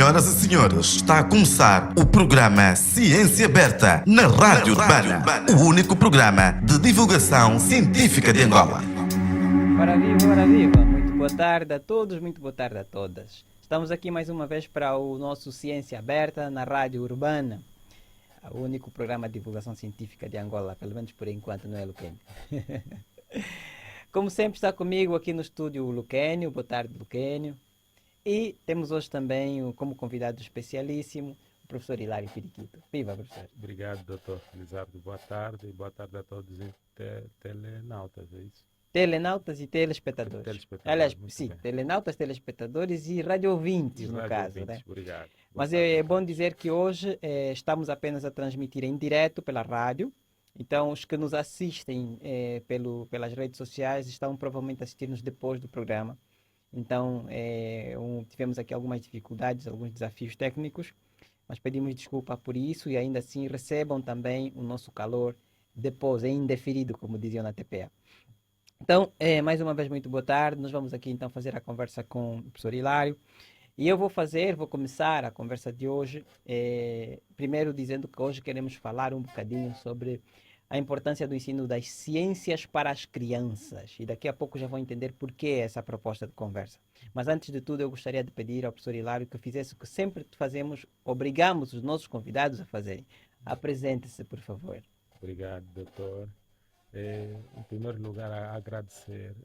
Senhoras e senhores, está a começar o programa Ciência Aberta na Rádio Urbana, o único programa de divulgação científica de Angola. Ora viva, ora viva! Muito boa tarde a todos, muito boa tarde a todas. Estamos aqui mais uma vez para o nosso Ciência Aberta na Rádio Urbana, o único programa de divulgação científica de Angola, pelo menos por enquanto, não é, Luquênio? Como sempre está comigo aqui no estúdio o Luquênio. Boa tarde, Luquênio. E temos hoje também como convidado especialíssimo o professor Hilário Periquito. Viva, professor! Obrigado, doutor Felizardo. Boa tarde e boa tarde a todos os telenautas, é isso? Telenautas e telespectadores. Aliás, sim, bem. Telenautas, telespectadores e radioouvintes, no caso, né? Obrigado. Mas é bom dizer que hoje estamos apenas a transmitir em direto pela rádio. Então, os que nos assistem pelas redes sociais estão provavelmente a assistir-nos depois do programa. Então, tivemos aqui algumas dificuldades, alguns desafios técnicos, mas pedimos desculpa por isso e ainda assim recebam também o nosso calor depois, em indeferido, como diziam na TPA. Então, mais uma vez, muito boa tarde. Nós vamos aqui então fazer a conversa com o professor Hilário. E eu vou começar a conversa de hoje, primeiro dizendo que hoje queremos falar um bocadinho sobre a importância do ensino das ciências para as crianças. E daqui a pouco já vão entender por que essa proposta de conversa. Mas antes de tudo, eu gostaria de pedir ao professor Hilário que fizesse o que sempre fazemos, obrigamos os nossos convidados a fazerem. Apresente-se, por favor. Obrigado, doutor. Em primeiro lugar, agradecer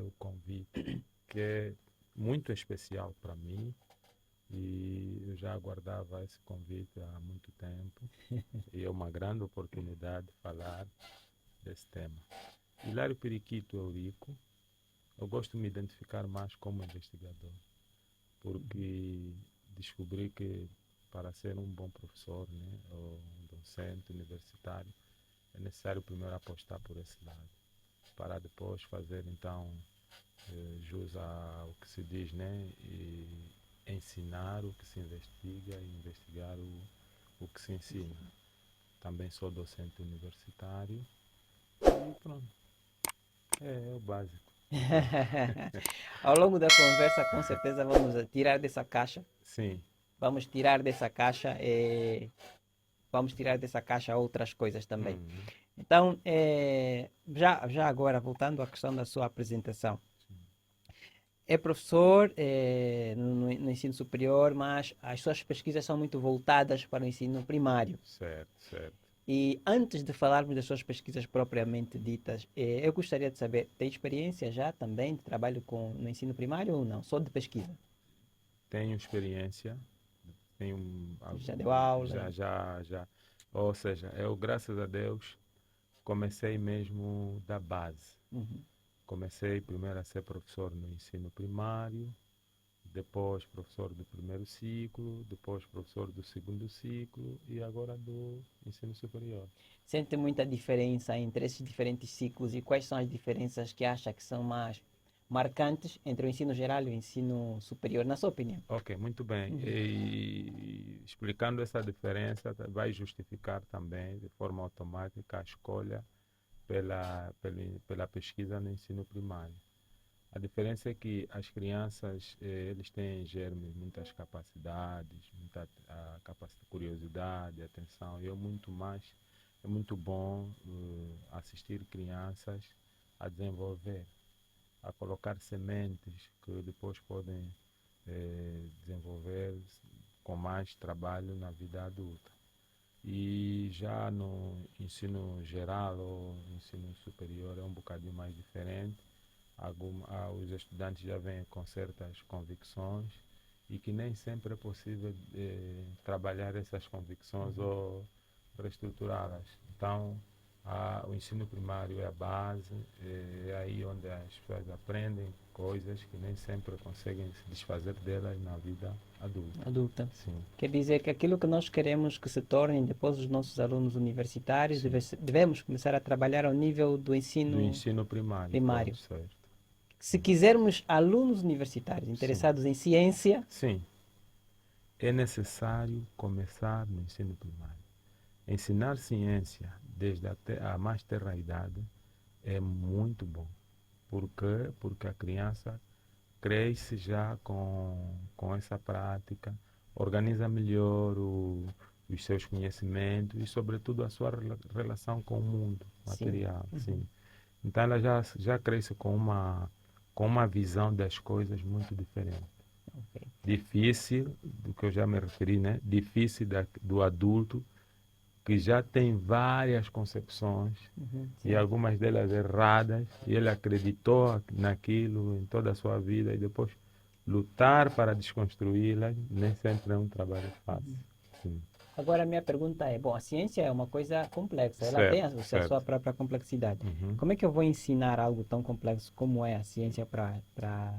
o convite, que é muito especial para mim. E eu já aguardava esse convite há muito tempo e é uma grande oportunidade de falar desse tema. Hilário Periquito Eurico, eu gosto de me identificar mais como investigador, porque descobri que para ser um bom professor, né, ou um docente universitário, é necessário primeiro apostar por esse lado, para depois fazer então jus ao que se diz, né, e ensinar o que se investiga e investigar o que se ensina. Também sou docente universitário e pronto. É o básico. Ao longo da conversa, com certeza, vamos tirar dessa caixa. Sim. Vamos tirar dessa caixa outras coisas também. Então, já agora, voltando à questão da sua apresentação. É professor no ensino superior, mas as suas pesquisas são muito voltadas para o ensino primário. Certo. E antes de falarmos das suas pesquisas propriamente ditas, eu gostaria de saber, tem experiência já também de trabalho no ensino primário ou não? Só de pesquisa? Tenho experiência. Já deu aula? Já. Ou seja, eu, graças a Deus, comecei mesmo da base. Uhum. Comecei primeiro a ser professor no ensino primário, depois professor do primeiro ciclo, depois professor do segundo ciclo e agora do ensino superior. Sente muita diferença entre esses diferentes ciclos e quais são as diferenças que acha que são mais marcantes entre o ensino geral e o ensino superior, na sua opinião? Ok, muito bem. E explicando essa diferença, vai justificar também de forma automática a escolha pela pesquisa no ensino primário. A diferença é que as crianças, eles têm em germes muitas capacidades, muita curiosidade, atenção, e é muito bom assistir crianças a desenvolver, a colocar sementes que depois podem desenvolver com mais trabalho na vida adulta. E já no ensino geral ou ensino superior é um bocadinho mais diferente. Os estudantes já vêm com certas convicções e que nem sempre é possível trabalhar essas convicções ou reestruturá-las. Então, o ensino primário é a base, é aí onde as pessoas aprendem coisas que nem sempre conseguem se desfazer delas na vida adulta. Sim. Quer dizer que aquilo que nós queremos que se tornem depois os nossos alunos universitários, devemos começar a trabalhar ao nível do ensino primário. Certo. Se quisermos alunos universitários interessados em ciência... Sim, é necessário começar no ensino primário. Ensinar ciência desde a mais tenra idade é muito bom. Por quê? Porque a criança cresce já com essa prática, organiza melhor os seus conhecimentos e, sobretudo, a sua relação com o mundo material. Sim. Então, ela já cresce com uma visão das coisas muito diferente. Ok. Difícil, do que eu já me referi, né? Difícil do adulto, que já tem várias concepções e Sim. algumas delas erradas, e ele acreditou naquilo em toda a sua vida, e depois lutar para desconstruí-las nem sempre é um trabalho fácil. Sim. Agora, a minha pergunta é, bom, a ciência é uma coisa complexa, ela tem a Certo. sua própria complexidade. Uhum. Como é que eu vou ensinar algo tão complexo como é a ciência para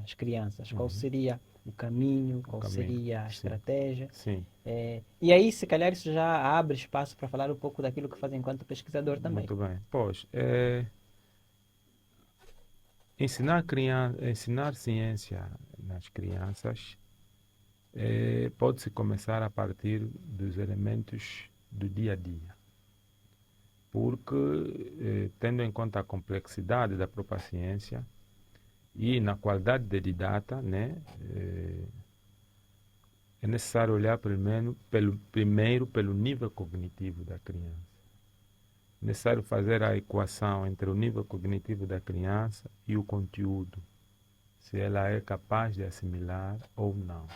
as crianças? Qual seria o caminho, qual seria a Sim. estratégia? Sim. E aí, se calhar, isso já abre espaço para falar um pouco daquilo que faz enquanto pesquisador também. Muito bem. Pois, ensinar ciência nas crianças pode-se começar a partir dos elementos do dia a dia. Porque, tendo em conta a complexidade da própria ciência e na qualidade de data, né, é necessário olhar primeiro pelo nível cognitivo da criança. É necessário fazer a equação entre o nível cognitivo da criança e o conteúdo, se ela é capaz de assimilar ou não.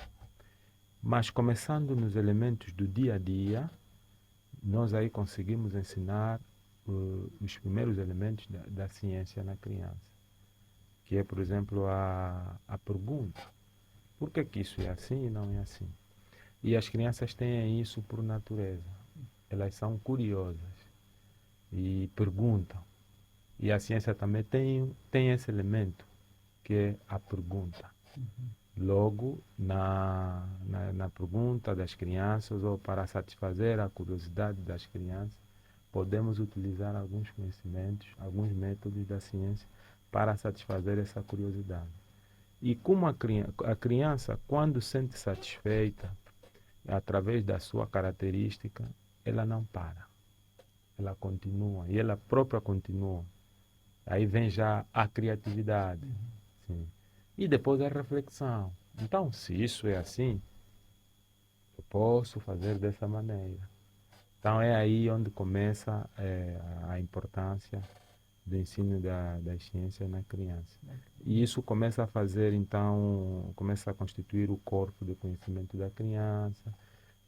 Mas começando nos elementos do dia a dia, nós aí conseguimos ensinar os primeiros elementos da ciência na criança, que é, por exemplo, a pergunta. Por que isso é assim e não é assim? E as crianças têm isso por natureza. Elas são curiosas e perguntam. E a ciência também tem esse elemento, que é a pergunta. Logo, na pergunta das crianças, ou para satisfazer a curiosidade das crianças, podemos utilizar alguns conhecimentos, alguns métodos da ciência para satisfazer essa curiosidade. E como a criança, quando se sente satisfeita, através da sua característica, ela não para. Ela continua, e ela própria continua. Aí vem já a criatividade. Sim. E depois a reflexão. Então, se isso é assim, eu posso fazer dessa maneira. Então, é aí onde começa a importância do ensino das ciências na criança. E isso começa a fazer, então, começa a constituir o corpo de conhecimento da criança.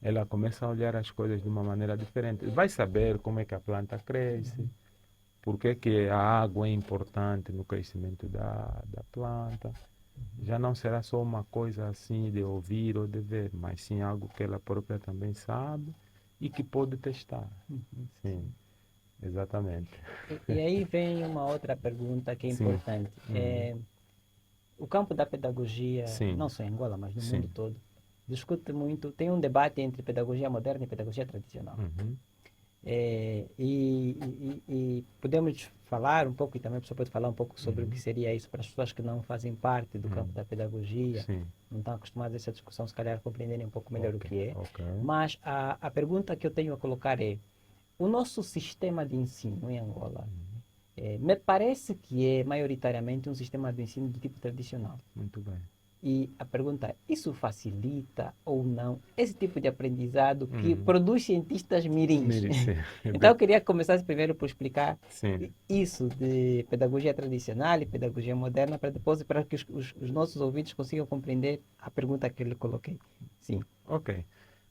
Ela começa a olhar as coisas de uma maneira diferente. Vai saber como é que a planta cresce, por que a água é importante no crescimento da planta. Já não será só uma coisa assim de ouvir ou de ver, mas sim algo que ela própria também sabe e que pode testar. Sim, exatamente. E aí vem uma outra pergunta que é Sim. importante. O campo da pedagogia, Sim. não só em Angola, mas no Sim. mundo todo, discute muito, tem um debate entre pedagogia moderna e pedagogia tradicional. Uhum. E podemos falar um pouco, e também a pessoa pode falar um pouco sobre o que seria isso para as pessoas que não fazem parte do campo da pedagogia, Sim. não estão acostumadas a essa discussão, se calhar compreenderem um pouco melhor o que é. Ok. Mas a pergunta que eu tenho a colocar é, o nosso sistema de ensino em Angola, me parece que é maioritariamente um sistema de ensino de tipo tradicional. Muito bem. E a pergunta é, isso facilita ou não esse tipo de aprendizado que produz cientistas mirins? Sim. Então eu queria começar primeiro por explicar Sim. isso de pedagogia tradicional e pedagogia moderna, para que os nossos ouvintes consigam compreender a pergunta que eu lhe coloquei. Sim. Ok.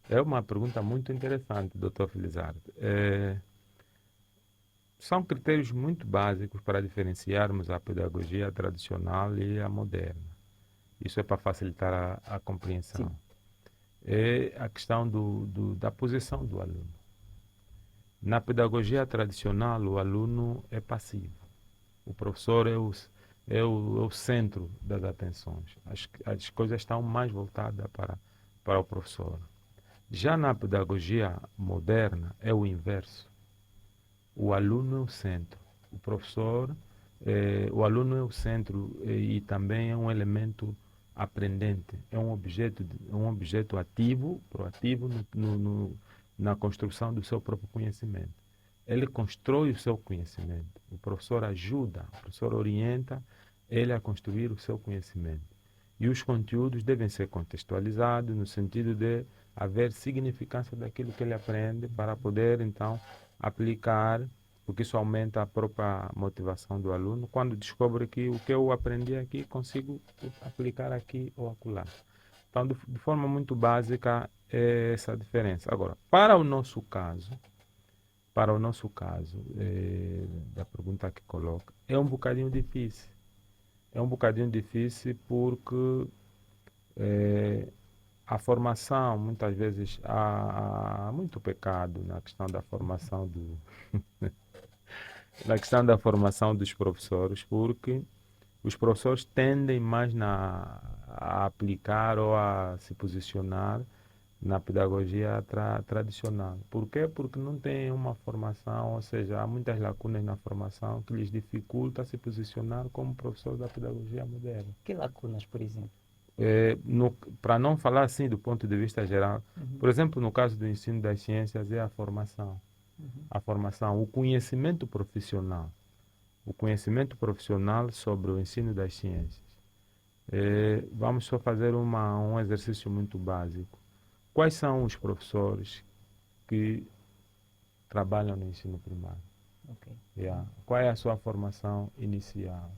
É uma pergunta muito interessante, Dr. Felizardo. São critérios muito básicos para diferenciarmos a pedagogia tradicional e a moderna. Isso é para facilitar a compreensão. Sim. É a questão da posição do aluno. Na pedagogia tradicional, o aluno é passivo. O professor é o centro das atenções. As coisas estão mais voltadas para o professor. Já na pedagogia moderna, é o inverso. O aluno é o centro. O aluno é o centro e também é um elemento aprendente. É um objeto ativo, proativo na construção do seu próprio conhecimento. Ele constrói o seu conhecimento. O professor ajuda, o professor orienta ele a construir o seu conhecimento. E os conteúdos devem ser contextualizados no sentido de haver significância daquilo que ele aprende para poder, então, aplicar, porque isso aumenta a própria motivação do aluno, quando descobre que o que eu aprendi aqui, consigo aplicar aqui ou acolá. Então, de forma muito básica, é essa a diferença. Agora, para o nosso caso, da pergunta que coloca, é um bocadinho difícil. É um bocadinho difícil porque a formação, muitas vezes, há muito pecado na questão da formação na questão da formação dos professores, porque os professores tendem mais a aplicar ou a se posicionar na pedagogia tradicional. Por quê? Porque não tem uma formação, ou seja, há muitas lacunas na formação que lhes dificulta se posicionar como professor da pedagogia moderna. Que lacunas, por exemplo? Para não falar assim do ponto de vista geral, por exemplo, no caso do ensino das ciências, é a formação. A formação, o conhecimento profissional. O conhecimento profissional sobre o ensino das ciências. Vamos só fazer um exercício muito básico. Quais são os professores que trabalham no ensino primário? Okay. Qual é a sua formação inicial?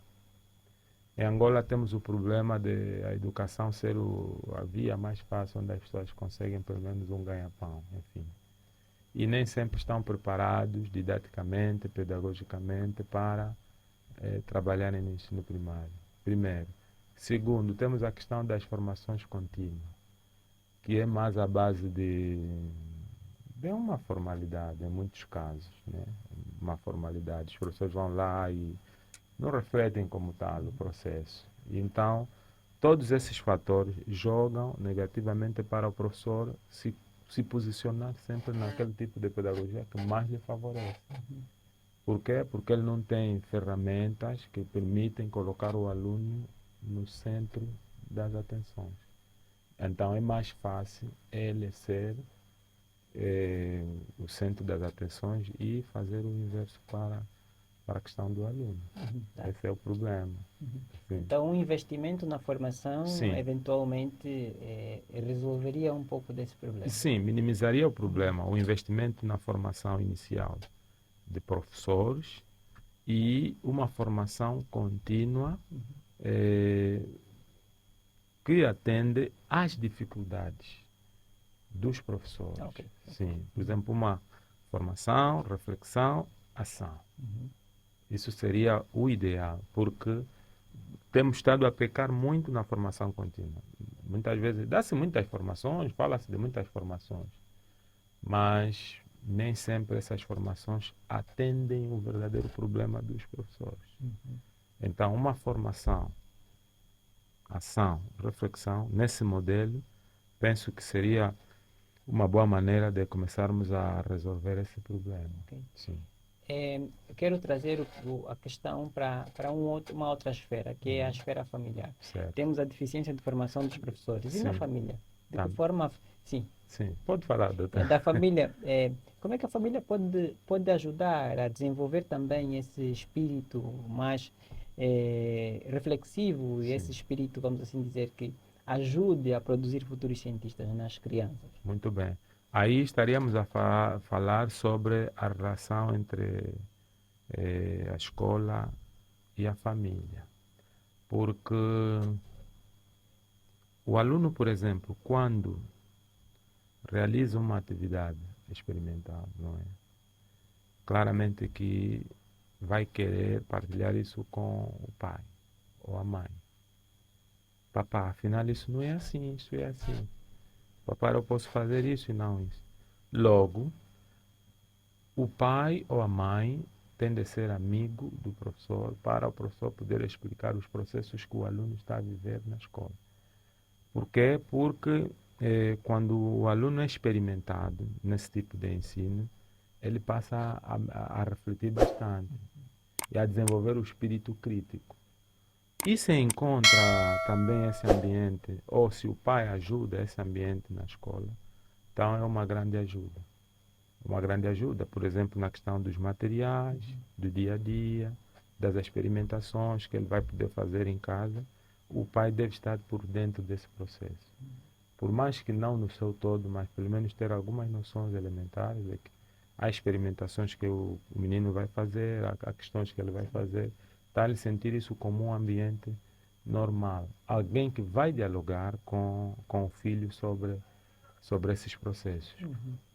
Em Angola temos o problema de a educação ser a via mais fácil onde as pessoas conseguem pelo menos um ganha-pão, enfim. E nem sempre estão preparados didaticamente, pedagogicamente para trabalharem no ensino primário. Primeiro. Segundo, temos a questão das formações contínuas, que é mais a base de uma formalidade, em muitos casos, né? Uma formalidade. Os professores vão lá e não refletem como tal o processo. E então, todos esses fatores jogam negativamente para o professor se posicionar sempre naquele tipo de pedagogia que mais lhe favorece. Por quê? Porque ele não tem ferramentas que permitem colocar o aluno no centro das atenções. Então, é mais fácil ele ser o centro das atenções e fazer o inverso para a questão do aluno. Tá. Esse é o problema. Então, um investimento na formação, Sim. eventualmente, resolveria um pouco desse problema. Sim, minimizaria o problema. O investimento na formação inicial de professores e uma formação contínua que atende às dificuldades dos professores. Okay. Sim, por exemplo, uma formação, reflexão, ação. Isso seria o ideal, porque temos estado a pecar muito na formação contínua. Muitas vezes dá-se muitas formações, fala-se de muitas formações, mas nem sempre essas formações atendem o verdadeiro problema dos professores. Então, uma formação, ação, reflexão, nesse modelo, penso que seria uma boa maneira de começarmos a resolver esse problema. Okay. Sim. Eu quero trazer a questão para uma outra esfera, que é a esfera familiar. Certo. Temos a deficiência de formação dos professores. E na Sim. família? De Tá. que forma... Sim. Sim, pode falar, doutor. Da família, como é que a família pode ajudar a desenvolver também esse espírito mais reflexivo e Sim. esse espírito, vamos assim dizer, que ajude a produzir futuros cientistas nas crianças? Muito bem. Aí estaríamos a falar sobre a relação entre a escola e a família. Porque o aluno, por exemplo, quando realiza uma atividade experimental, não é? Claramente que vai querer partilhar isso com o pai ou a mãe. Papá, afinal isso não é assim, isso é assim. Papai, eu posso fazer isso e não isso. Logo, o pai ou a mãe tem de ser amigo do professor para o professor poder explicar os processos que o aluno está a viver na escola. Por quê? Porque quando o aluno é experimentado nesse tipo de ensino, ele passa a refletir bastante e a desenvolver o espírito crítico. E se encontra também esse ambiente, ou se o pai ajuda esse ambiente na escola, então é uma grande ajuda. Uma grande ajuda, por exemplo, na questão dos materiais, do dia a dia, das experimentações que ele vai poder fazer em casa. O pai deve estar por dentro desse processo. por mais que não no seu todo, mas pelo menos ter algumas noções elementares de que há experimentações que o menino vai fazer, há questões que ele vai fazer, está ele sentir isso como um ambiente normal. Alguém que vai dialogar com o filho sobre esses processos.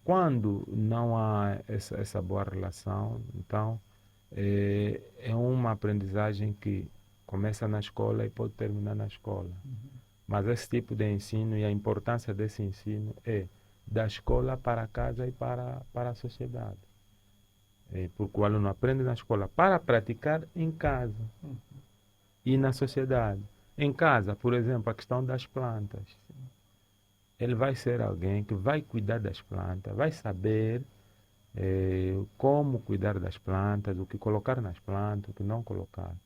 Quando não há essa boa relação, então é uma aprendizagem que começa na escola e pode terminar na escola. Mas esse tipo de ensino e a importância desse ensino é da escola para casa e para a sociedade. Porque o aluno aprende na escola para praticar em casa e na sociedade. Em casa, por exemplo, a questão das plantas. Ele vai ser alguém que vai cuidar das plantas, vai saber como cuidar das plantas, o que colocar nas plantas, o que não colocar.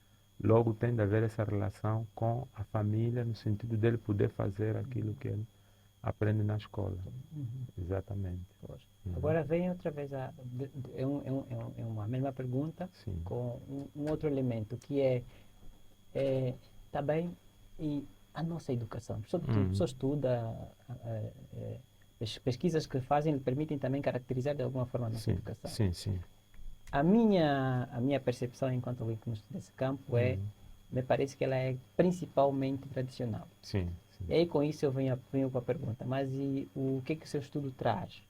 Logo tem de haver essa relação com a família, no sentido dele poder fazer aquilo que ele aprende na escola. Exatamente. Agora vem outra vez, é uma mesma pergunta, Sim. com um outro elemento, que também e a nossa educação. A pessoa estuda, pesquisas que fazem lhe permitem também caracterizar de alguma forma a nossa educação. Sim, sim. A minha percepção enquanto alguém que estuda esse campo me parece que ela é principalmente tradicional. Sim, sim. E aí com isso eu venho com a pergunta, mas e o que o seu estudo traz?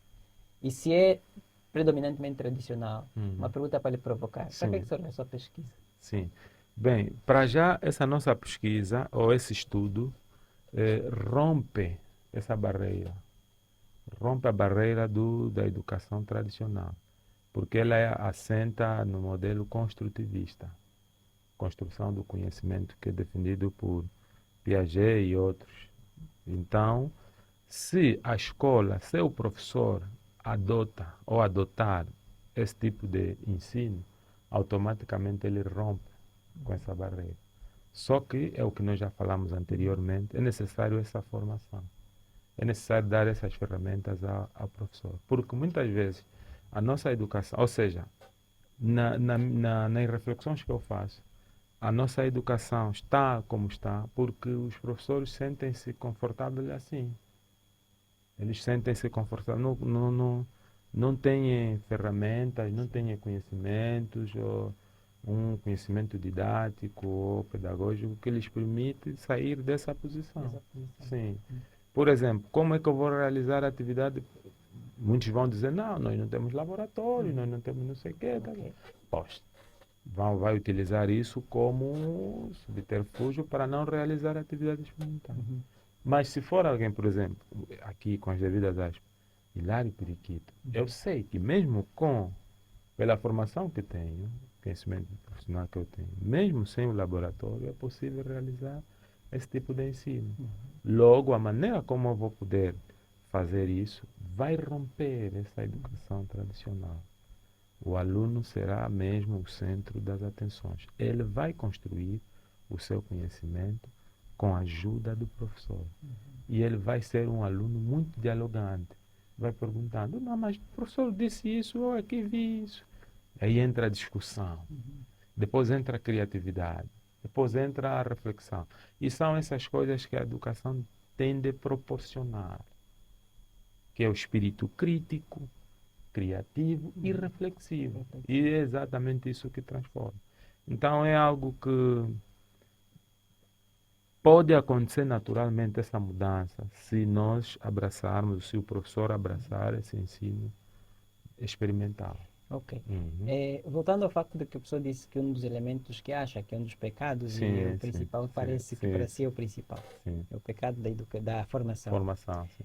E se é predominantemente tradicional? Uma pergunta para lhe provocar. Para que serve a sua pesquisa? Sim. Bem, para já essa nossa pesquisa ou esse estudo rompe essa barreira. Rompe a barreira da educação tradicional. Porque ela assenta no modelo construtivista. Construção do conhecimento que é defendido por Piaget e outros. Então, se a escola, se o professor adota ou adotar esse tipo de ensino, automaticamente ele rompe com essa barreira. Só que, é o que nós já falamos anteriormente, é necessário essa formação. É necessário dar essas ferramentas ao professor. Porque muitas vezes a nossa educação, ou seja, nas reflexões que eu faço, a nossa educação está como está porque os professores sentem-se confortáveis assim. Eles sentem-se confortáveis, não têm ferramentas, não têm conhecimentos, ou um conhecimento didático ou pedagógico que lhes permite sair dessa posição. Sim. Por exemplo, como é que eu vou realizar a atividade? Muitos vão dizer, não, nós não temos laboratório, nós não temos não sei o quê. Okay. Pois, vai utilizar isso como subterfúgio para não realizar a atividade experimental. Mas se for alguém, por exemplo, aqui com as devidas aspas, Hilário Periquito, eu sei que mesmo pela formação que tenho, conhecimento profissional que eu tenho, mesmo sem o laboratório, é possível realizar esse tipo de ensino. Logo, a maneira como eu vou poder fazer isso vai romper essa educação tradicional. O aluno será mesmo o centro das atenções. Ele vai construir o seu conhecimento com a ajuda do professor. E ele vai ser um aluno muito dialogante. Vai perguntando, não, mas o professor disse isso, eu aqui vi isso. Aí entra a discussão. Depois entra a criatividade. Depois entra a reflexão. E são essas coisas que a educação tem de proporcionar. Que é o espírito crítico, criativo e reflexivo. E é exatamente isso que transforma. Então é algo que pode acontecer naturalmente, essa mudança, se nós abraçarmos, se o professor abraçar esse ensino experimental. Ok. Voltando ao facto de que o professor disse que um dos elementos que acha que é um dos pecados Sim, e o sim, principal sim, parece que sim. para si é o principal. Sim. É o pecado da formação. Formação, sim.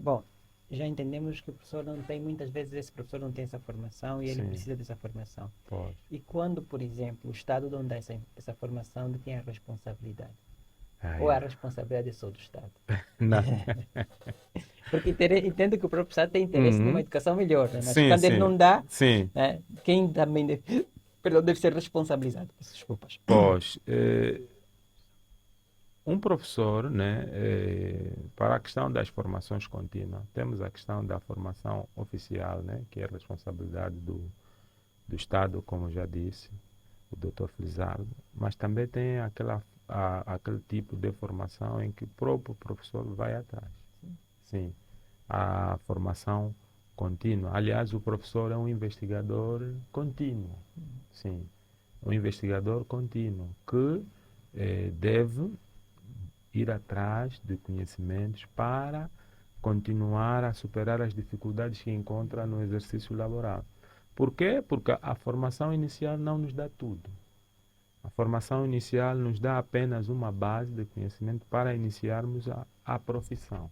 Bom, já entendemos que o professor não tem, muitas vezes esse professor não tem essa formação e ele Sim. precisa dessa formação. Pode. E quando, por exemplo, o Estado não dá essa formação, de quem é a responsabilidade? Ai, Ou a responsabilidade é só do Estado? não. Porque entendo que o próprio Estado tem interesse numa educação melhor, né? Mas Sim, quando ele sim. não dá, Sim. né? Quem também deve ser responsabilizado? Peço desculpas. Pois, um professor, né, para a questão das formações contínuas, temos a questão da formação oficial, né, que é a responsabilidade do Estado, como já disse o Dr. Felizardo, mas também tem aquele tipo de formação em que o próprio professor vai atrás. sim, a formação contínua. Aliás, o professor é um investigador contínuo, sim, um investigador contínuo que deve ir atrás de conhecimentos para continuar a superar as dificuldades que encontra no exercício laboral. Por quê? Porque a formação inicial não nos dá tudo. A formação inicial nos dá apenas uma base de conhecimento para iniciarmos a profissão.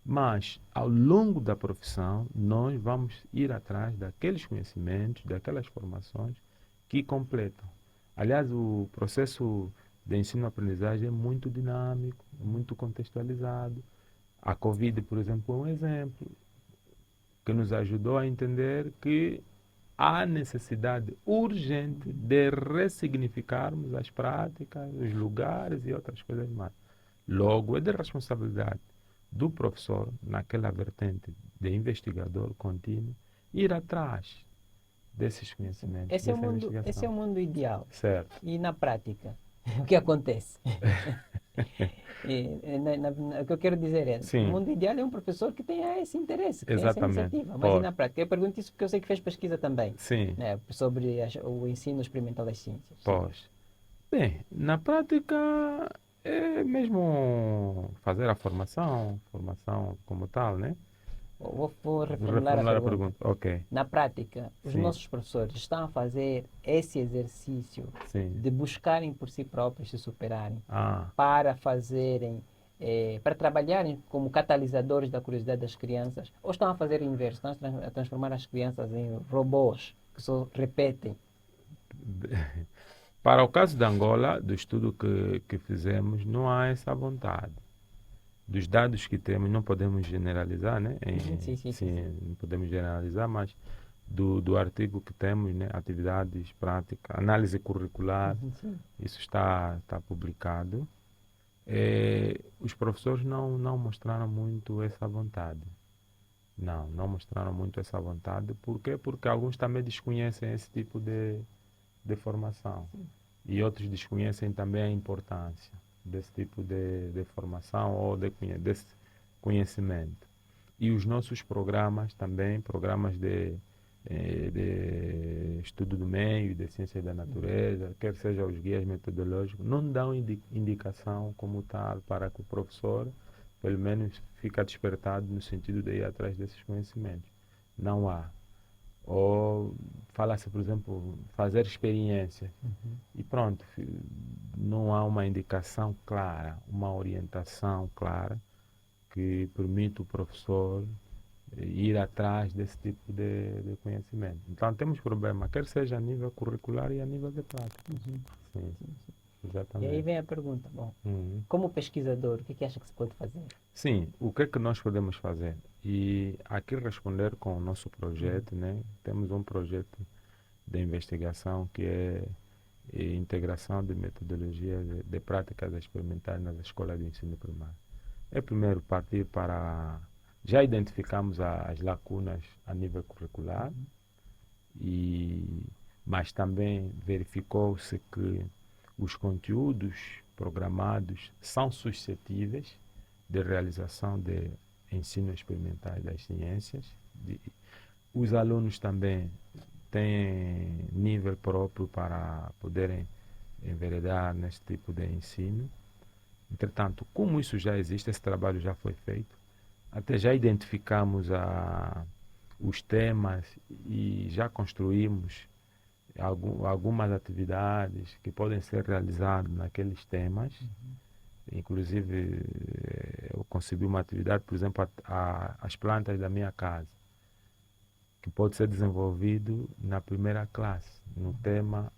Mas, ao longo da profissão, nós vamos ir atrás daqueles conhecimentos, daquelas formações que completam. Aliás, o processo de ensino-aprendizagem é muito dinâmico, muito contextualizado. A Covid, por exemplo, é um exemplo que nos ajudou a entender que há necessidade urgente de ressignificarmos as práticas, os lugares e outras coisas mais. Logo, é de responsabilidade do professor, naquela vertente de investigador contínuo, ir atrás desses conhecimentos, Esse é o dessa mundo, esse é o investigação. mundo ideal. Certo. E na prática, o que acontece? O que eu quero dizer é, o Sim, mundo ideal é um professor que tenha esse interesse, que tenha essa exatamente. iniciativa. Mas e Pode. na prática? Eu pergunto isso porque eu sei que fez pesquisa também, Sim, né, sobre o ensino experimental das ciências. pode. Bem, na prática é mesmo fazer a formação como tal, né? Vou reformular a Reformular a pergunta. pergunta. Ok, Na prática, os sim, nossos professores estão a fazer esse exercício sim. de buscarem por si próprios se superarem, Ah, para fazerem, para trabalharem como catalisadores da curiosidade das crianças, ou estão a fazer o inverso, estão a transformar as crianças em robôs que só repetem. para o caso da Angola, do estudo que fizemos, não há essa vontade. Dos dados que temos, não podemos generalizar, né? Sim, sim, sim, Sim, sim. não podemos generalizar, mas do artigo que temos, né? Atividades, prática, análise curricular, Sim. isso está publicado. Os professores não mostraram muito essa vontade. Não mostraram muito essa vontade. Por quê? Porque alguns também desconhecem esse tipo de formação. E outros desconhecem também a importância desse tipo de formação ou desse conhecimento. E os nossos programas também, programas de estudo do meio, de ciência da natureza, quer seja os guias metodológicos, não dão indicação como tal para que o professor, pelo menos, fique despertado no sentido de ir atrás desses conhecimentos. Não há. Ou fala-se, por exemplo, fazer experiências. E pronto, não há uma indicação clara, uma orientação clara que permita o professor ir atrás desse tipo de conhecimento. Então temos problema, quer seja a nível curricular e a nível de prática. Sim, E aí exatamente. vem a pergunta, bom, Uhum. como pesquisador, o que acha que se pode fazer? Sim, o que é que nós podemos fazer? E aqui responder com o nosso projeto, né? Temos um projeto de investigação que é integração de metodologias de práticas experimentais nas escolas de ensino primário. É primeiro partir para... Já identificamos as lacunas a nível curricular, mas também verificou-se que os conteúdos programados são suscetíveis de realização de ensino experimental das ciências. Os alunos também têm nível próprio para poderem enveredar nesse tipo de ensino. Entretanto, como isso já existe, esse trabalho já foi feito, até já identificamos os temas e já construímos algumas atividades que podem ser realizadas naqueles temas. Inclusive, eu concebi uma atividade, por exemplo, as plantas da minha casa, que pode ser desenvolvido na primeira classe, no tema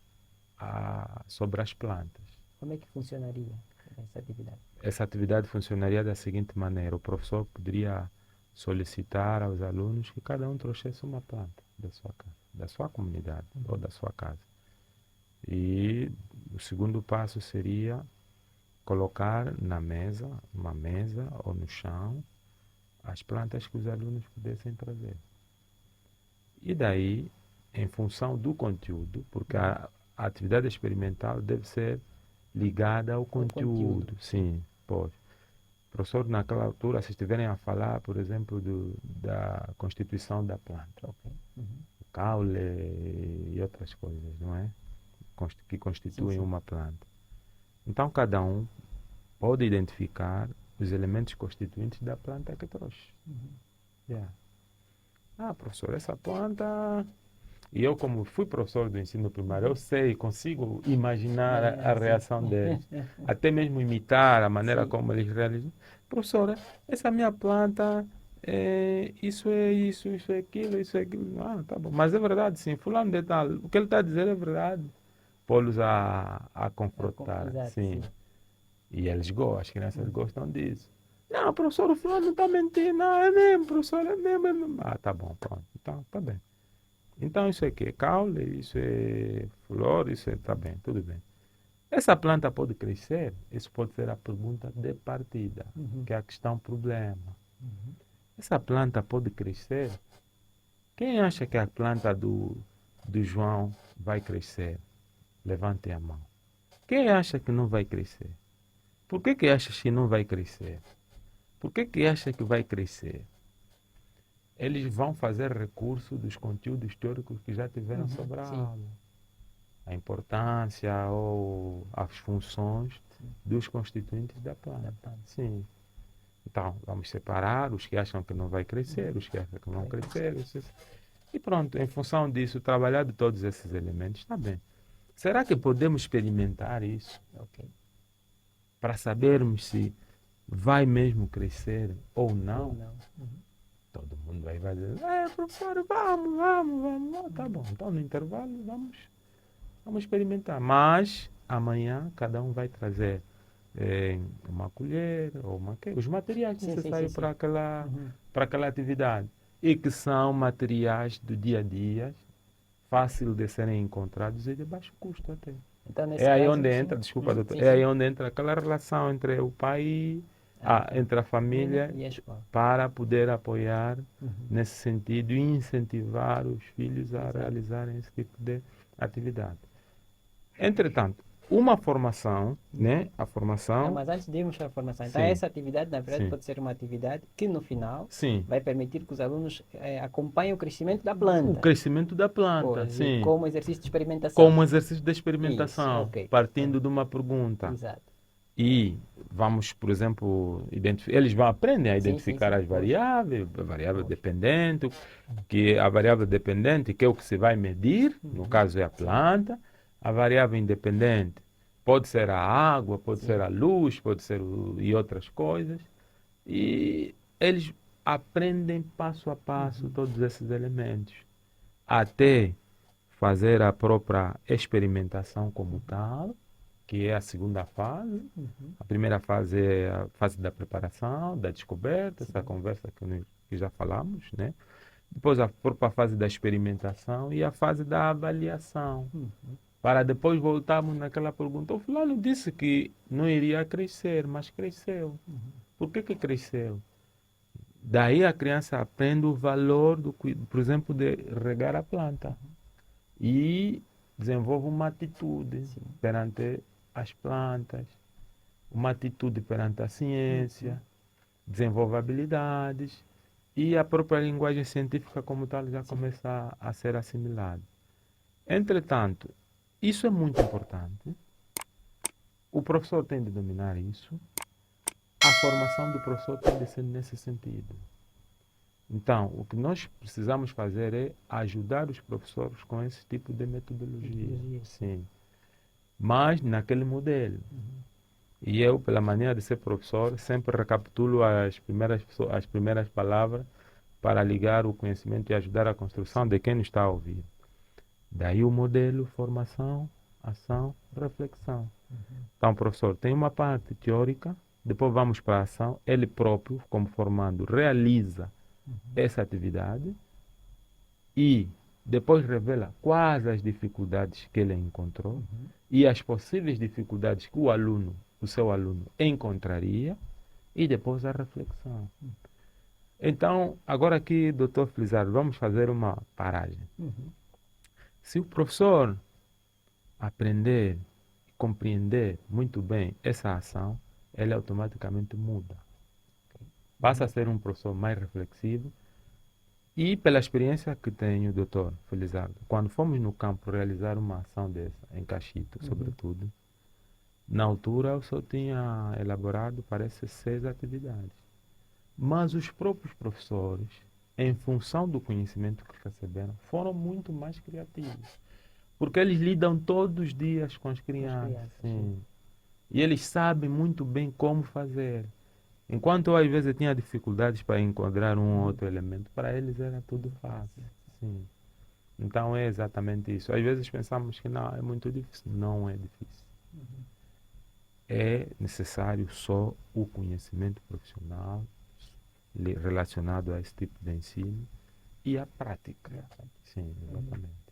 sobre as plantas. Como é que funcionaria essa atividade? Essa atividade funcionaria da seguinte maneira: o professor poderia solicitar aos alunos que cada um trouxesse uma planta da sua casa, da sua comunidade ou da sua casa. E o segundo passo seria colocar na mesa, uma mesa ou no chão, as plantas que os alunos pudessem trazer. E daí, em função do conteúdo, porque a atividade experimental deve ser ligada ao conteúdo. Sim, pode. Professor, naquela altura, se estiverem a falar, por exemplo, da constituição da planta, Ok. Uhum. o caule e outras coisas, não é? Que constituem Sim. uma planta. Então, cada um pode identificar os elementos constituintes da planta que trouxe. Uhum. Yeah. Ah, professor, essa planta. E eu, como fui professor do ensino primário, eu sei, consigo imaginar a Sim. reação deles. Até mesmo imitar a maneira Sim. como eles realizam. Professora, essa minha planta, isso é isso, isso é aquilo, isso é aquilo. Ah, tá bom. Mas é verdade, sim. Fulano de tal, o que ele está a dizer é verdade. Pô-los a confrontar, Exato, sim. sim. E eles gostam, as crianças Uhum. gostam disso. Não, professor, o fulano não está mentindo. Não, é mesmo, professor, é mesmo, é mesmo. Ah, tá bom, pronto. Então, tá bem. Então, isso aqui é caule, isso é flor, isso é. Tá bem, tudo bem. Essa planta pode crescer? Isso pode ser a pergunta de partida, Uhum. que é a questão problema. Uhum. Essa planta pode crescer? Quem acha que a planta do João vai crescer? Levante a mão. Quem acha que não vai crescer? Por que achas que não vai crescer? Por que acha que vai crescer? Eles vão fazer recurso dos conteúdos teóricos que já tiveram sobre a Sim. aula. A importância ou as funções dos constituintes da planta. Sim. Então, vamos separar os que acham que não vai crescer, os que acham que vão crescer. E pronto, em função disso, trabalhar de todos esses elementos, está bem. Será que podemos experimentar isso Ok. para sabermos se vai mesmo crescer ou Ou não? não. Uhum. Todo mundo vai dizer, professor, vamos. Ah, tá bom, então no intervalo vamos experimentar. Mas amanhã cada um vai trazer uma colher ou os materiais Sim. necessários para Uhum. aquela atividade. E que são materiais do dia a dia, fácil de serem encontrados e de baixo custo até. Então, nesse É aí caso, onde sim. entra, desculpa, doutor, Sim, é aí sim. onde entra aquela relação entre o pai, Ok. entre a família, E a escola. para poder apoiar Uhum. nesse sentido e incentivar os filhos a Exato. realizarem esse tipo de atividade. Entretanto, uma formação, né? A Não, formação, mas antes de irmos para a formação, então sim, essa atividade, na verdade, sim, pode ser uma atividade que no final sim. vai permitir que os alunos acompanhem o crescimento da O planta, crescimento da planta, pois, e sim. como exercício de experimentação. Como exercício de Isso, experimentação, ok. partindo de uma pergunta. Exato. E vamos, por exemplo, eles vão aprender a Sim, identificar as pois. variáveis, a variável Pois. dependente, que a variável dependente, que é o que se vai medir, no caso é a planta, a variável independente pode ser a água, pode ser a luz, pode ser e outras coisas. E eles aprendem passo a passo todos esses elementos, até fazer a própria experimentação como tal, que é a segunda fase. Uhum. A primeira fase é a fase da preparação, da descoberta, essa conversa que já falamos, né? Depois a própria fase da experimentação e a fase da avaliação. Para depois voltarmos naquela pergunta. O fulano disse que não iria crescer, mas cresceu. Por que cresceu? Daí a criança aprende o valor, por exemplo, de regar a planta. E desenvolve uma atitude perante as plantas, uma atitude perante a ciência, desenvolve habilidades e a própria linguagem científica como tal já começa a ser assimilada. Entretanto, isso é muito importante. O professor tem de dominar isso. A formação do professor tem de ser nesse sentido. Então, o que nós precisamos fazer é ajudar os professores com esse tipo de metodologia. Sim. Mas naquele modelo. E eu, pela maneira de ser professor, sempre recapitulo as primeiras palavras para ligar o conhecimento e ajudar a construção de quem nos está a ouvir. Daí o modelo, formação, ação, reflexão. Então, professor, tem uma parte teórica, depois vamos para a ação. Ele próprio, como formando, realiza essa atividade e depois revela quais as dificuldades que ele encontrou e as possíveis dificuldades que o seu aluno encontraria e depois a reflexão. Então, agora aqui, doutor Felizardo, vamos fazer uma paragem. Se o professor aprender e compreender muito bem essa ação, ele automaticamente muda. passa a ser um professor mais reflexivo. E pela experiência que tenho, doutor Felizardo, quando fomos no campo realizar uma ação dessa, em Cachito, sobretudo, na altura eu só tinha elaborado, parece, 6 atividades. Mas os próprios professores, em função do conhecimento que receberam, foram muito mais criativos. Porque eles lidam todos os dias com as crianças. Sim. E eles sabem muito bem como fazer. Enquanto eu, às vezes, tinha dificuldades para encontrar um ou outro elemento, para eles era tudo fácil. Sim. Então é exatamente isso. Às vezes pensamos que não, é muito difícil. Não é difícil. É necessário só o conhecimento profissional relacionado a esse tipo de ensino e a prática. Sim, exatamente.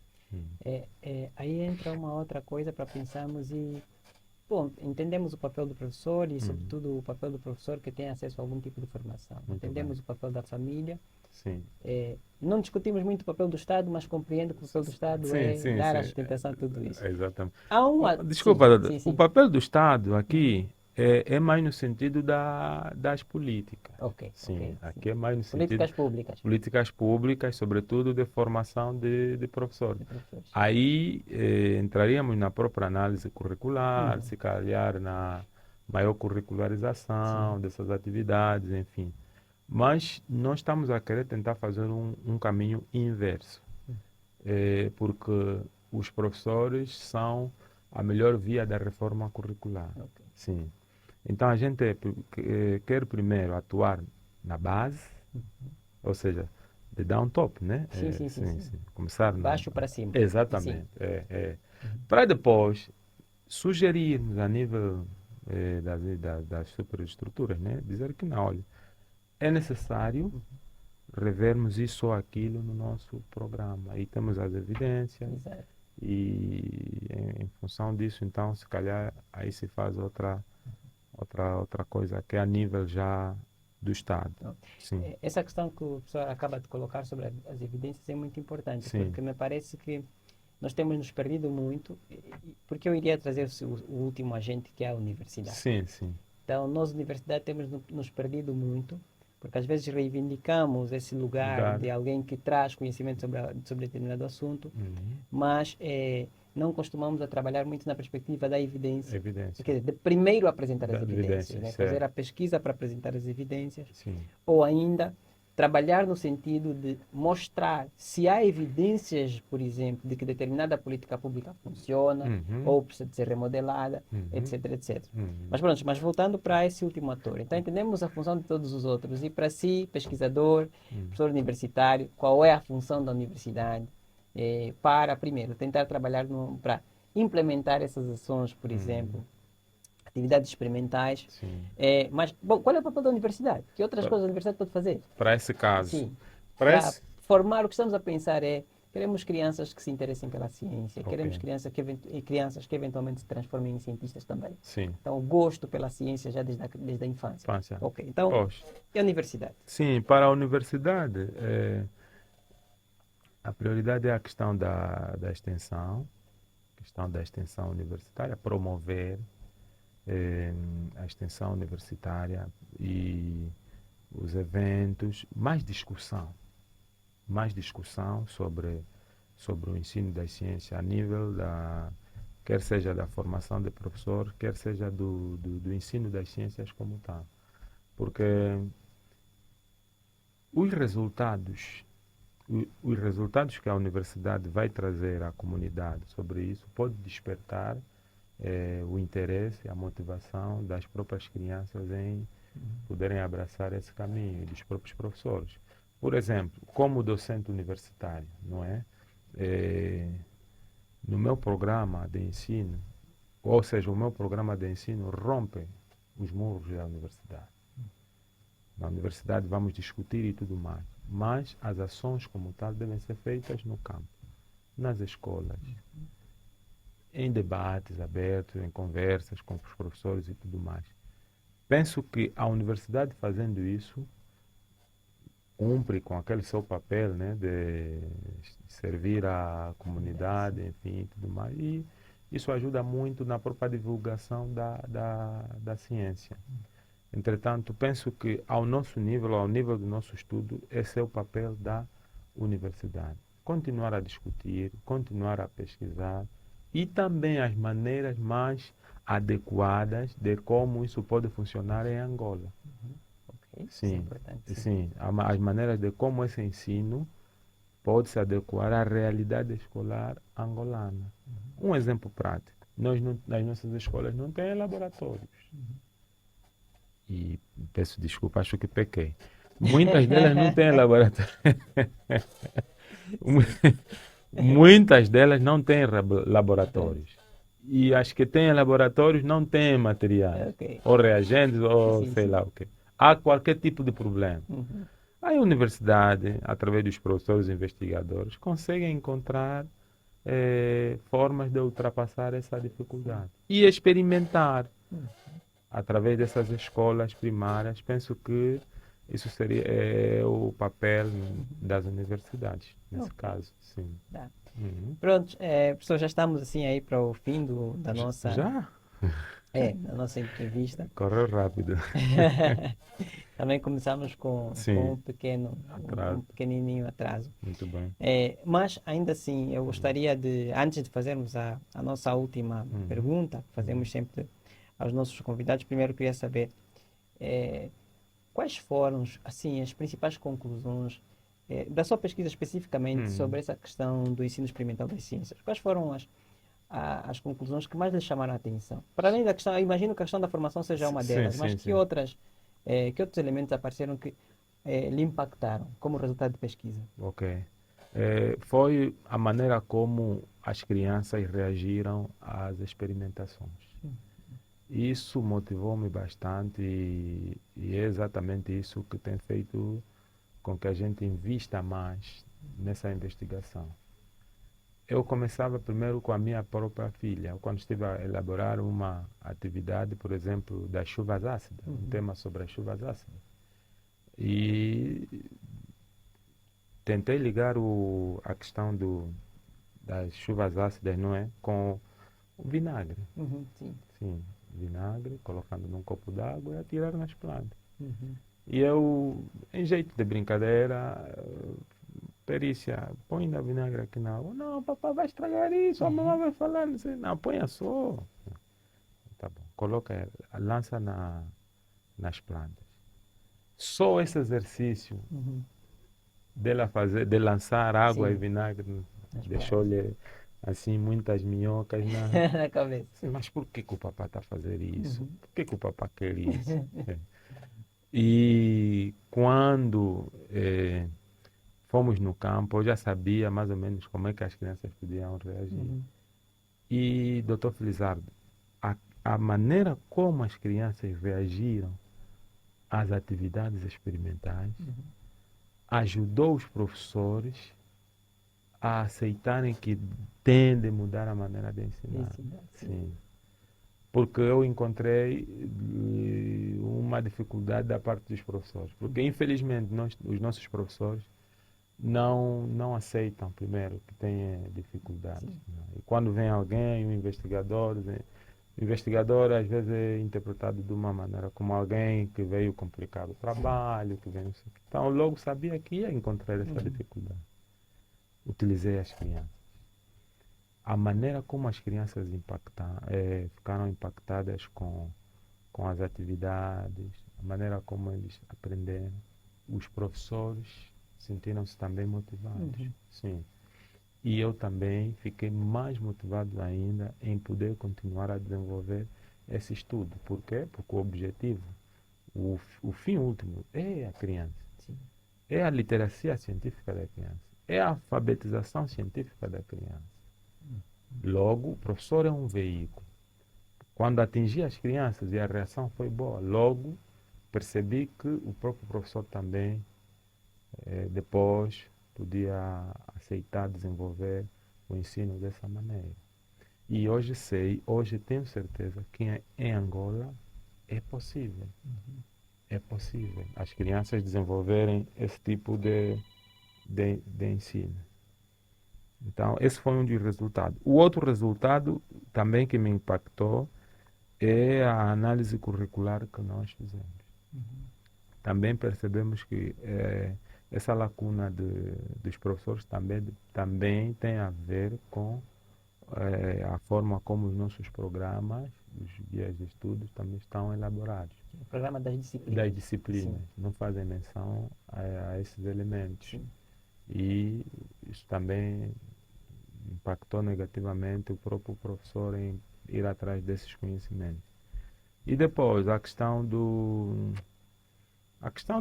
Aí entra uma outra coisa para pensarmos e, bom, entendemos o papel do professor e, sobretudo, o papel do professor que tem acesso a algum tipo de formação. Muito Entendemos bem. o papel da família. Sim. Não discutimos muito o papel do Estado, mas compreendo que o papel do Estado Sim, é sim, dar a sim. sustentação a tudo isso. Exatamente. Há uma... Desculpa, Sim, doutor. sim, O sim. papel do Estado aqui é mais no sentido das políticas. Ok, Sim, ok, aqui é mais no sentido políticas públicas políticas públicas, sobretudo de formação de professores. de professores. Aí entraríamos na própria análise curricular, se calhar na maior curricularização dessas atividades, enfim. Mas nós estamos a querer tentar fazer um caminho inverso, porque os professores são a melhor via da reforma curricular. Ok. Sim. Então a gente quer primeiro atuar na base, ou seja, de down top, né? Sim. Começar Baixo para cima. Exatamente. Para depois sugerirmos a nível das superestruturas, né? Dizer que não, olha, é necessário revermos isso ou aquilo no nosso programa. Aí temos as evidências Exato. e em função disso, então, se calhar aí se faz outra coisa que é a nível já do Estado. Sim, Essa questão que o professor acaba de colocar sobre as evidências é muito importante, Sim. porque me parece que nós temos nos perdido muito, porque eu iria trazer o último agente, que é a universidade. sim. Então, nós, universidade, temos nos perdido muito, porque às vezes reivindicamos esse lugar de alguém que traz conhecimento sobre determinado assunto, mas não costumamos a trabalhar muito na perspectiva da evidência. Evidência. Quer dizer, de primeiro apresentar as evidências, evidências, né? certo. Fazer a pesquisa para apresentar as evidências, Sim. ou ainda trabalhar no sentido de mostrar se há evidências, por exemplo, de que determinada política pública funciona ou precisa de ser remodelada, etc. Mas voltando para esse último ator, então entendemos a função de todos os outros e para si, pesquisador, professor universitário, qual é a função da universidade para, primeiro, tentar trabalhar para implementar essas ações, por exemplo, atividades experimentais. Mas, bom, qual é o papel da universidade? Que outras coisas a universidade pode fazer? Para esse caso. Sim. Para formar, o que estamos a pensar queremos crianças que se interessem pela ciência, queremos crianças que eventualmente se transformem em cientistas também. Sim. Então, o gosto pela ciência já desde a infância. Ok, então, e a universidade? Sim, para a universidade, a prioridade é a questão da extensão universitária, promover a extensão universitária e os eventos, mais discussão sobre o ensino das ciências a nível quer seja da formação de professor, quer seja do ensino das ciências como tal. Porque os resultados que a universidade vai trazer à comunidade sobre isso pode despertar o interesse, a motivação das próprias crianças em poderem abraçar esse caminho, e dos próprios professores. Por exemplo, como docente universitário, não é? No meu programa de ensino, ou seja, o meu programa de ensino rompe os muros da universidade. Na universidade vamos discutir e tudo mais, mas as ações como tal devem ser feitas no campo, nas escolas, em debates abertos, em conversas com os professores e tudo mais. Penso que a universidade fazendo isso cumpre com aquele seu papel, né, de servir a comunidade, enfim, tudo mais. E isso ajuda muito na própria divulgação da ciência. Entretanto, penso que ao nosso nível, ao nível do nosso estudo, esse é o papel da universidade. Continuar a discutir, continuar a pesquisar e também as maneiras mais adequadas de como isso pode funcionar em Angola. Ok, isso é Sim, importante. sim, as maneiras de como esse ensino pode se adequar à realidade escolar angolana. Um exemplo prático, nas nossas escolas não tem laboratórios. E peço desculpa, acho que pequei. Muitas delas não têm laboratório. Muitas delas não têm laboratórios. E as que têm laboratórios não têm materiais, Ok. ou reagentes, ou Sim, sei sim. lá o quê. Há qualquer tipo de problema. Uhum. A universidade, através dos professores e investigadores, consegue encontrar formas de ultrapassar essa dificuldade. E experimentar através dessas escolas primárias. Penso que isso seria o papel das universidades, nesse Ok. caso, sim. Tá. Uhum. Pronto, professor, já estamos assim aí para o fim da Já? da nossa entrevista. Correu rápido. Também começamos com Sim, um atraso. pequenininho atraso. Muito bem. Mas ainda assim, eu gostaria de, antes de fazermos a nossa última pergunta, que fazemos sempre aos nossos convidados, primeiro queria saber quais foram, assim, as principais conclusões da sua pesquisa especificamente sobre essa questão do ensino experimental das ciências. Quais foram as conclusões que mais lhe chamaram a atenção? Para além da questão, eu imagino que a questão da formação seja uma Sim, delas, mas sim, que sim. que outros elementos apareceram que lhe impactaram como resultado de pesquisa? Ok. Foi a maneira como as crianças reagiram às experimentações. Isso motivou-me bastante e é exatamente isso que tem feito com que a gente invista mais nessa investigação. Eu começava primeiro com a minha própria filha, quando estive a elaborar uma atividade, por exemplo, das chuvas ácidas, um tema sobre as chuvas ácidas. E tentei ligar a questão das chuvas ácidas, não é? Com o vinagre. Uhum, sim. Sim, vinagre, colocando num copo d'água e atirar nas plantas. Uhum. E eu, em jeito de brincadeira, Perícia, põe ainda vinagre aqui na água. Não, papai vai estragar isso, a mamãe vai falar. Não, sei. Não, põe só. Tá bom. Coloca, lança nas plantas. Só esse exercício Uhum. de lançar água e Sim, vinagre nas deixou-lhe assim muitas minhocas na cabeça. Sim, mas por que que o papai está a fazer isso? Uhum. Por que que o papai quer isso? É. E quando fomos no campo, eu já sabia mais ou menos como é que as crianças podiam reagir. Uhum. E, doutor Felizardo, a maneira como as crianças reagiram às atividades experimentais ajudou os professores a aceitarem que têm de mudar a maneira de ensinar. Sim. Porque eu encontrei uma dificuldade da parte dos professores. Porque, infelizmente, os nossos professores não aceitam, primeiro, que têm dificuldades. E quando vem alguém, o investigador às vezes é interpretado de uma maneira como alguém que veio complicar o trabalho, que veio... Então, eu logo sabia que ia encontrar essa dificuldade. Utilizei as crianças. A maneira como as crianças ficaram impactadas com as atividades, a maneira como eles aprenderam, os professores sentiram-se também motivados. Sim. E eu também fiquei mais motivado ainda em poder continuar a desenvolver esse estudo. Por quê? Porque o objetivo, o fim último é a criança. Sim. É a literacia científica da criança. É a alfabetização científica da criança. Logo, o professor é um veículo. Quando atingi as crianças e a reação foi boa, logo percebi que o próprio professor também depois podia aceitar desenvolver o ensino dessa maneira. E hoje hoje tenho certeza que em Angola é possível. É possível as crianças desenvolverem esse tipo de ensino. Então, esse foi um dos resultados. O outro resultado também que me impactou é a análise curricular que nós fizemos. Também percebemos que essa lacuna dos professores também tem a ver com a forma como os nossos programas, os guias de estudos também estão elaborados. O programa das disciplinas. Das disciplinas, não fazem menção a esses elementos. Sim. E isso também impactou negativamente o próprio professor em ir atrás desses conhecimentos. E depois a questão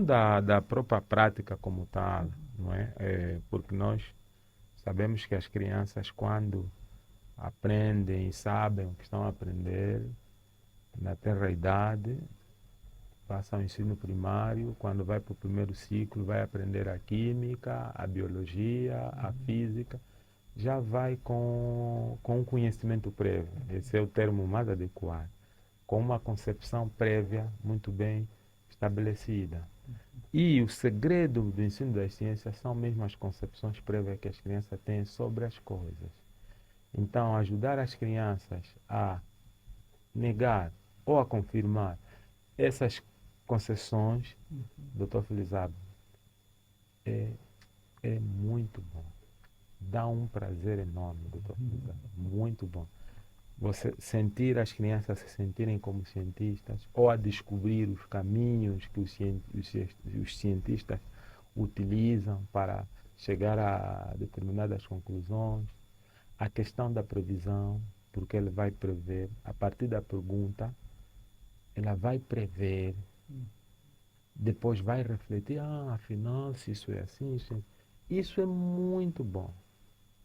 da própria prática como tal, não é? Porque nós sabemos que as crianças, quando aprendem e sabem o que estão a aprender na tenra idade, passam o ensino primário, quando vai para o primeiro ciclo, vai aprender a química, a biologia, a física, já vai com um conhecimento prévio, esse é o termo mais adequado, com uma concepção prévia muito bem estabelecida. E o segredo do ensino das ciências são mesmo as concepções prévias que as crianças têm sobre as coisas. Então, ajudar as crianças a negar ou a confirmar essas concessões, Dr. Felizardo, é muito bom. Dá um prazer enorme, Dr. Felizardo. Muito bom. Você sentir as crianças se sentirem como cientistas ou a descobrir os caminhos que os cientistas utilizam para chegar a determinadas conclusões. A questão da previsão, porque ele vai prever, a partir da pergunta, ela vai prever, depois vai refletir, afinal, se isso é assim, isso é muito bom.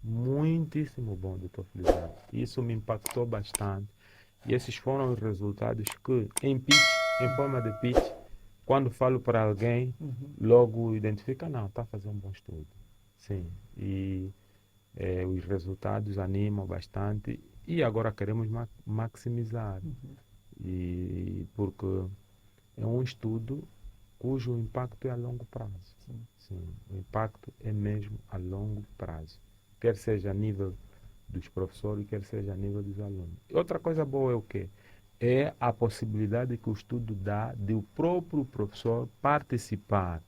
Muitíssimo bom, Dr. Felizardo. Isso me impactou bastante. E esses foram os resultados que, em forma de pitch, quando falo para alguém, logo identifica, não, está a fazer um bom estudo. Sim. E os resultados animam bastante. E agora queremos maximizar. E porque é um estudo cujo impacto é a longo prazo. Sim. O impacto é mesmo a longo prazo. Quer seja a nível dos professores, quer seja a nível dos alunos. Outra coisa boa é o quê? É a possibilidade que o estudo dá de o próprio professor participar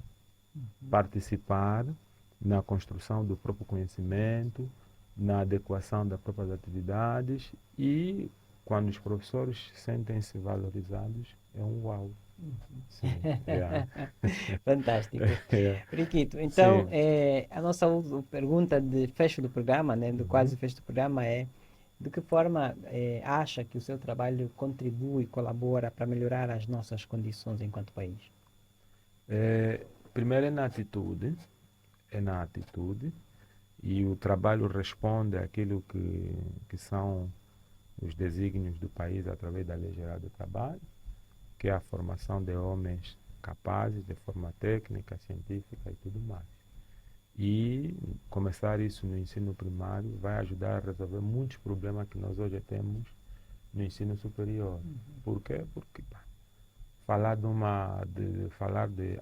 na construção do próprio conhecimento, na adequação das próprias atividades e quando os professores sentem-se valorizados, é um uau. Sim, Fantástico. Riquito, então, a nossa pergunta de fecho do programa, né, do quase fecho do programa é: de que forma acha que o seu trabalho contribui e colabora para melhorar as nossas condições enquanto país? Primeiro é na atitude, e o trabalho responde àquilo que são os desígnios do país através da Lei Geral do Trabalho, que é a formação de homens capazes de forma técnica, científica e tudo mais. E começar isso no ensino primário vai ajudar a resolver muitos problemas que nós hoje temos no ensino superior. Por quê? Porque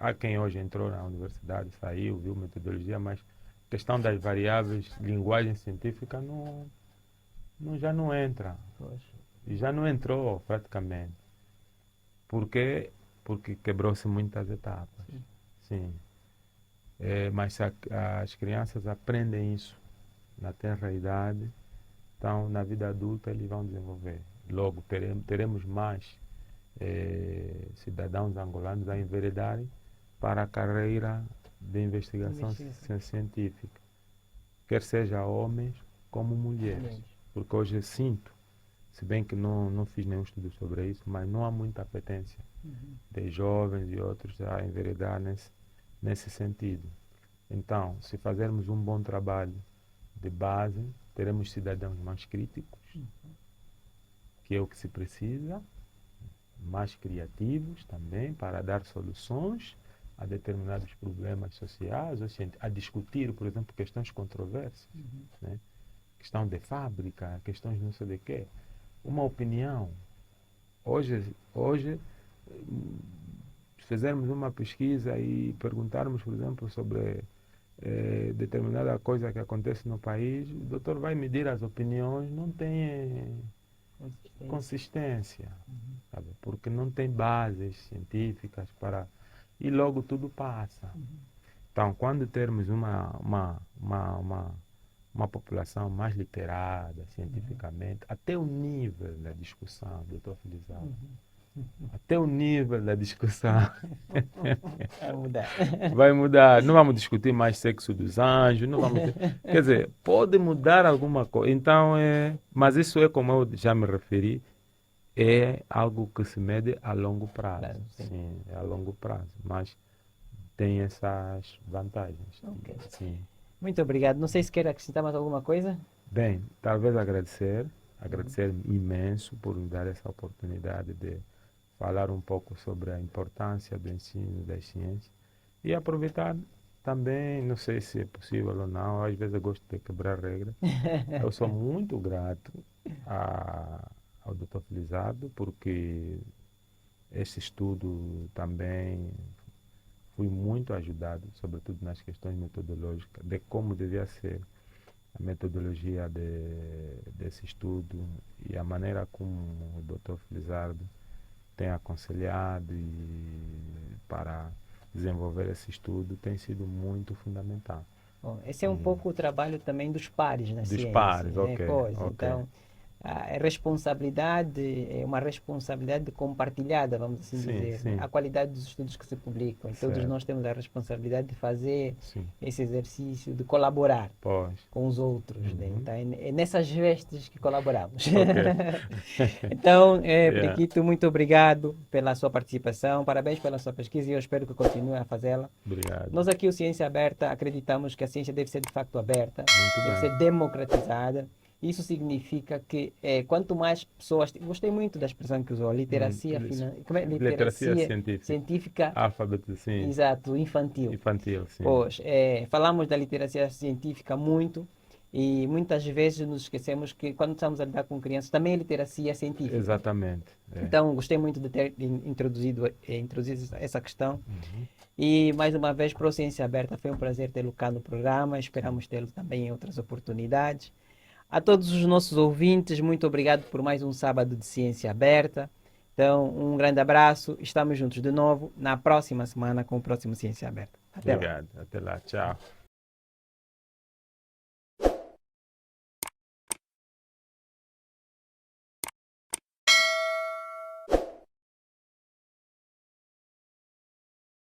há quem hoje entrou na universidade, saiu, viu metodologia, mas a questão das variáveis, linguagem científica já não entra. E já não entrou praticamente. Por quê? Porque quebrou-se muitas etapas. Sim. Mas se as crianças aprendem isso na tenra idade, então na vida adulta eles vão desenvolver. Logo teremos mais cidadãos angolanos a enveredarem para a carreira de investigação científica, quer seja homens como mulheres. Porque hoje eu sinto, se bem que não fiz nenhum estudo sobre isso, mas não há muita apetência de jovens e outros a enveredar nesse sentido. Então, se fazermos um bom trabalho de base, teremos cidadãos mais críticos, que é o que se precisa, mais criativos também, para dar soluções a determinados problemas sociais, a discutir, por exemplo, questões controversas, né? Questão de fábrica, questões não sei de quê. Uma opinião. Hoje, se fizermos uma pesquisa e perguntarmos, por exemplo, sobre determinada coisa que acontece no país, o doutor vai medir as opiniões, não tem consistência, sabe? Porque não tem bases científicas para... E logo tudo passa. Então, quando termos uma população mais literada cientificamente, até o nível da discussão, doutor Felizardo, até o nível da discussão Vai mudar. vai mudar. Não vamos discutir mais sexo dos anjos, não vamos... Quer dizer, pode mudar alguma coisa. Então, mas isso é, como eu já me referi, é algo que se mede a longo prazo. Claro, sim. Sim, é a longo prazo, mas tem essas vantagens. Ok. Sim. Muito obrigado. Não sei se quer acrescentar mais alguma coisa. Bem, talvez agradecer imenso por me dar essa oportunidade de falar um pouco sobre a importância do ensino das ciências e aproveitar também, não sei se é possível ou não, às vezes eu gosto de quebrar regras. Eu sou muito grato ao Dr. Felizardo porque esse estudo também fui muito ajudado, sobretudo nas questões metodológicas, de como devia ser a metodologia desse estudo e a maneira como o Dr. Felizardo tem aconselhado para desenvolver esse estudo tem sido muito fundamental. Bom, esse é um pouco o trabalho também dos pares na Dos ciência. pares, né? ok, ok. Então, a responsabilidade é uma responsabilidade compartilhada, vamos assim Sim, dizer. sim. A qualidade dos estudos que se publicam. E todos Certo. nós temos a responsabilidade de fazer Sim, esse exercício, de colaborar pois. com os outros. Né? Uhum. Então, é nessas vestes que colaboramos. Ok. Então, Yeah. Priquito, muito obrigado pela sua participação, parabéns pela sua pesquisa e eu espero que continue a fazê-la. Obrigado. Nós aqui, o Ciência Aberta, acreditamos que a ciência deve ser de facto aberta, Muito deve bem. ser democratizada. Isso significa que quanto mais pessoas... Gostei muito da expressão que usou, literacia, como é? Literacia científica. científica, Alfabeto, sim. exato, infantil. Infantil, sim. Pois, falamos da literacia científica muito e muitas vezes nos esquecemos que quando estamos a lidar com crianças também é literacia científica. Exatamente. É. Então, gostei muito de ter introduzido essa questão. E, mais uma vez, para o Ciência Aberta, foi um prazer tê-lo cá no programa. Esperamos tê-lo também em outras oportunidades. A todos os nossos ouvintes, muito obrigado por mais um sábado de Ciência Aberta. Então, um grande abraço. Estamos juntos de novo na próxima semana com o próximo Ciência Aberta. Até lá. Obrigado. Até lá. Tchau.